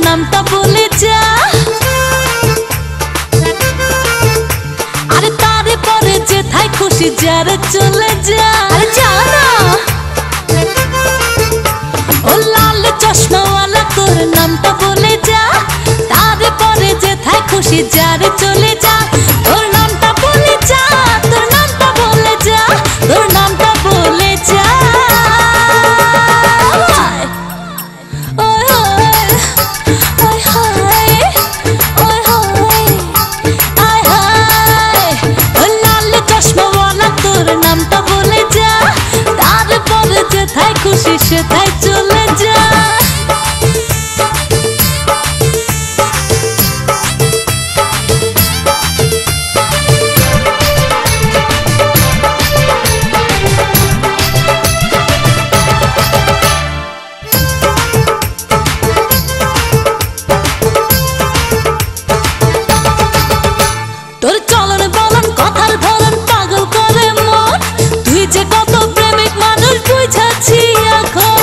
নামটা বলে যা, আরে তারে পরে যেথায় খুশি যারে চলে যা, আরে যা না। ও লাল চশমাওয়ালা তোর নামটা বলে যা, তারে পরে যেথায় খুশি যারে চলে যা। তোর নামটা বলে যা, তোর নামটা বলে যা, তোর নামটা বলে যা। খুশি সেথায় চলে যা। তোর চলন বলন কথার ধরন পাগল করে মন, তুই যে কত প্রেমিক মানুষ বুঝাচ্ছি এখন।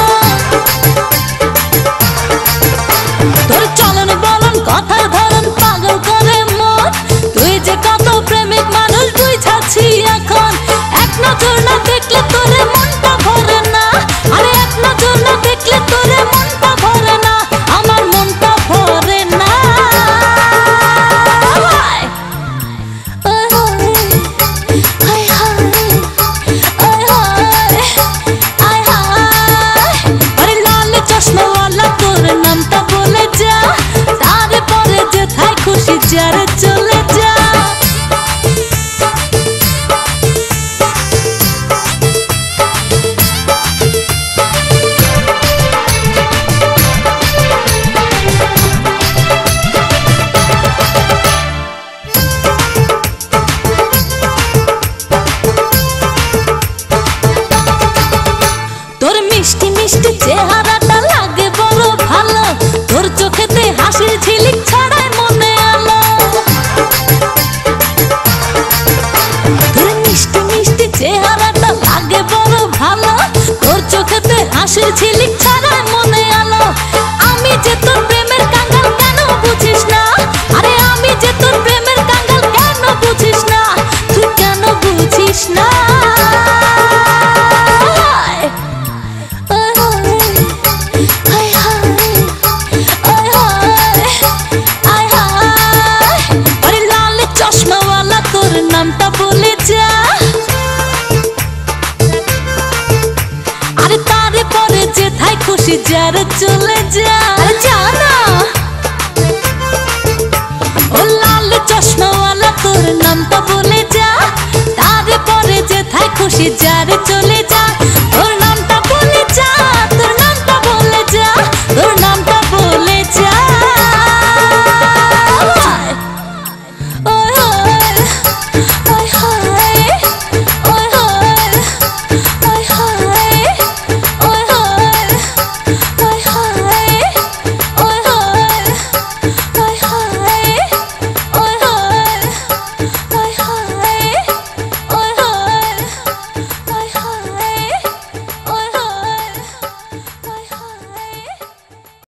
তোর চলন বলন কথার ধরন পাগল করে মন, তুই যে কত প্রেমিক মানুষ বুঝাচ্ছি এখন। এক নজর না দেখলে তোরে মনটা ভরে না, আরে এক নজর না দেখলে তোরে মনটা ভরে না, আমার মনটা ভরে না। নামটা বলে যা, তারে পরে যেথায় খুশি যারে চলে যা। তোর মিষ্টি মিষ্টি চেহারাটা লাগে বড় ভালো, তোর চোখেতে হাসির ঝিলিক ছড়ায় মনে আলো। তোর মিষ্টি মিষ্টি চেহারাটা লাগে বড় ভালো, তোর চোখেতে হাসির ঝিলিক ছড়ায় মনে আলো। আমি যে তোর প্রেমের কাঙ্গাল কেন বুঝিস না, আরে আমি যে তোর প্রেমের কাঙ্গাল কেন বুঝিস না, তুই কেন বুঝিস না। নামটা বলে যা, আরে তারে পরে যেথায় খুশি যারে চলে যা।